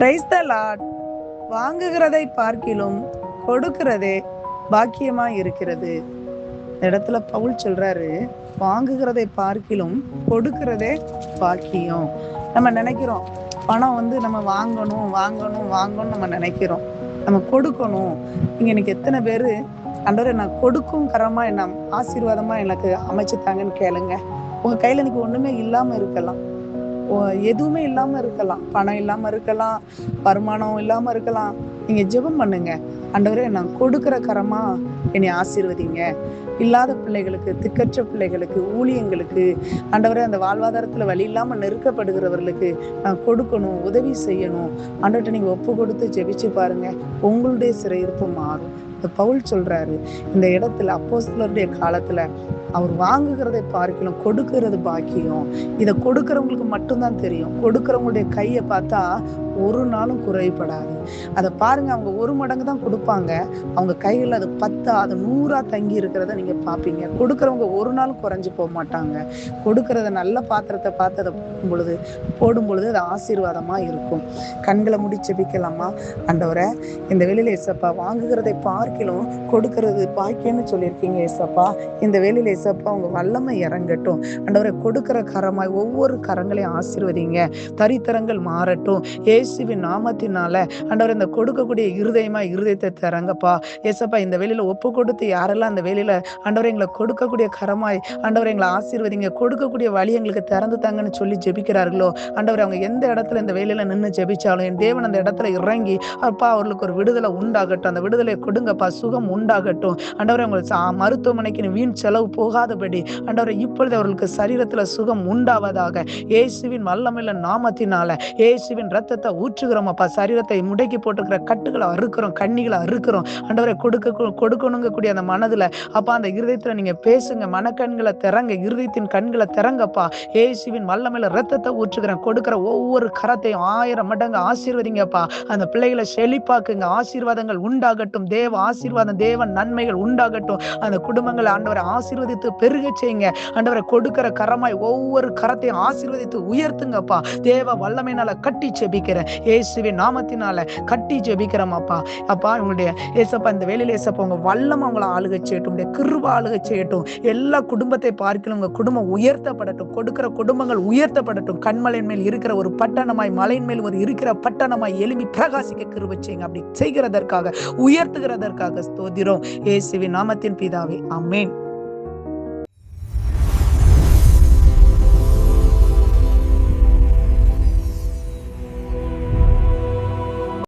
Praise the Lord. வாங்குகிறதை பார்க்கிலும் கொடுக்கிறதே பாக்கியமா இருக்கிறது. இந்த இடத்துல பவுல் சொல்றாரு, வாங்குகிறதை பார்க்கிலும் கொடுக்கிறதே பாக்கியம். நம்ம நினைக்கிறோம் பணம் நம்ம வாங்கணும் வாங்கணும் வாங்கணும் நம்ம நினைக்கிறோம், நம்ம கொடுக்கணும். நீங்க இன்னைக்கு எத்தனை பேரு ஆண்டவரே நான் கொடுக்கும் கரமா என்ன ஆசீர்வாதமா எனக்கு அமைச்சுட்டாங்கன்னு கேளுங்க. உங்க கையில இன்னைக்கு ஒண்ணுமே இல்லாம இருக்கலாம், எதுவுமே இல்லாம இருக்கலாம், பணம் இல்லாம இருக்கலாம், வருமானம் இல்லாம இருக்கலாம். நீங்க ஜெபம் பண்ணுங்க, ஆண்டவரே நான் கொடுக்கிற கரமா என்னை ஆசீர்வதிங்க. இல்லாத பிள்ளைகளுக்கு, திக்கற்ற பிள்ளைகளுக்கு, ஊழியங்களுக்கு, ஆண்டவரே அந்த வாழ்வாதாரத்துல வழி இல்லாம நெருக்கப்படுகிறவர்களுக்கு நான் கொடுக்கணும், உதவி செய்யணும். ஆண்டவர்கிட்ட நீங்க ஒப்பு கொடுத்து ஜெபிச்சு பாருங்க, உங்களுடைய சிறையிருப்பு மாறும். பவுல் சொல்றாரு இந்த இடத்துல, அப்போஸ்தலருடைய காலத்துல அவர் வாங்குகிறதை பார்க்கலாம் கொடுக்கிறது பாக்கியம். இதை கொடுக்கிறவங்களுக்கு மட்டும்தான் தெரியும். கொடுக்கிறவங்களுடைய கையை பார்த்தா ஒரு நாளும் குறைபடாது. அதை பாருங்க, அவங்க 1 மடங்கு தான் கொடுப்பாங்க, அவங்க கையில் அது 10 அது 100 தங்கி இருக்கிறத நீங்க பாப்பீங்க. கொடுக்கிறவங்க ஒரு நாளும் குறைஞ்சு போக மாட்டாங்க. கொடுக்கறத நல்ல பாத்திரத்தை பார்த்து அதை போடும் பொழுது அது ஆசீர்வாதமா இருக்கும். கண்களை முடி ஜெபிக்கலாமா? ஆண்டவரே, இந்த வேளையில ஏசப்பா வாங்குகிறதை பார்க்கிலும் கொடுக்கிறது பாக்கியம்னு சொல்லியிருக்கீங்க ஏசப்பா. இந்த வேளையில ஏசப்பா உங்க வல்லமை இறங்கட்டும். ஆண்டவரே, கொடுக்கிற கரமாய் ஒவ்வொரு கரங்களையும் ஆசீர்வதிங்க. தரித்திரங்கள் மாறட்டும் இயேசுவின் நாமத்தினால. ஆண்டவரே, இந்த கொடுக்கக்கூடிய இருதயத்தை தரங்கப்பா ஏசப்பா. இந்த வேளையில ஒப்பு கொடுத்து யாரெல்லாம் இந்த வேளையில ஆண்டவரே எங்களை கொடுக்கக்கூடிய கரமாய் ஆண்டவரே எங்களை ஆசீர்வதிங்க, கொடுக்கக்கூடிய வழி எங்களுக்கு திறந்து தாங்கன்னு சொல்லி ஜெபிக்கிறார்களோ ஆண்டவரே, அவங்க எந்த இடத்துல இந்த வேளையில நின்று ஜெபிச்சாலும் என் தேவன் அந்த இடத்துல இறங்கி அப்பா அவர்களுக்கு ஒரு விடுதலை உண்டாகட்டும். அந்த விடுதலை கொடுங்கப்பா, சுகம் உண்டாகட்டும். ஆண்டவரே, உங்களுக்கு மருத்துவமனைக்கு வீண் செலவு போகாதபடி ஆண்டவரே இப்பொழுது அவர்களுக்கு சரீரத்துல சுகம் உண்டாவதாக இயேசுவின் வல்லமையுள்ள நாமத்தினால. இயேசுவின் ரத்தத்தை ஊற்றுகிறோம் அப்பா. சரீரத்தை முடக்கி போட்டுக்கிற கட்டுகளை அறுக்கிறோம், கண்ணிகளை அறுக்கிறோம். ஆண்டவரை கொடுக்கணுங்க கூடிய அந்த மனதுல அப்பா, அந்த இருதயத்துல நீங்க பேசுங்க, மனக்கண்களை திறங்க, இருதயத்தின் கண்களை திறங்கப்பா. இயேசுவின் வல்லமையில ரத்தத்தை ஊற்றுகிறேன். கொடுக்கிற ஒவ்வொரு கரத்தையும் 1000 மடங்கு ஆசீர்வதிங்கப்பா. அந்த பிள்ளைகளை செழிப்பாக்குங்க, ஆசீர்வாதங்கள் உண்டாகட்டும். தேவ ஆசீர்வாதம், தேவ நன்மைகள் உண்டாகட்டும். அந்த குடும்பங்களை ஆண்டவரை ஆசீர்வதித்து பெருக செய்யுங்க. ஆண்டவரை கொடுக்கிற கரமாய் ஒவ்வொரு கரத்தையும் ஆசீர்வதித்து உயர்த்துங்கப்பா. தேவ வல்லமையினால கட்டி ஜெபிக்கிறேன், இயேசுவின் நாமத்தினால கட்டி ஜெபிக்கிறோம் அப்பா. அப்பா, உங்களுடைய ஏசப்பா இந்த வேளையில ஏசப்பா உங்க வல்லமை உங்களை ஆளுகை செய்யட்டும், கிருபை ஆளுகை செய்யட்டும். எல்லா குடும்பத்தை பார்க்கலாம் உங்க குடும்பம் உயர்த்தப்படட்டும், கொடுக்கிற குடும்பங்கள் உயர்த்தப்படட்டும். கண்மலையின் மேல் இருக்கிற ஒரு பட்டணமாய், மலையின் மேல் ஒரு இருக்கிற பட்டணமாய் எழும்பி பிரகாசிக்க கிருபை செய்யுங்க. அப்படி செய்கிறதற்காக, உயர்த்துகிறதற்காக ஸ்தோத்திரம், இயேசுவின் நாமத்தின் பிதாவே, ஆமென்.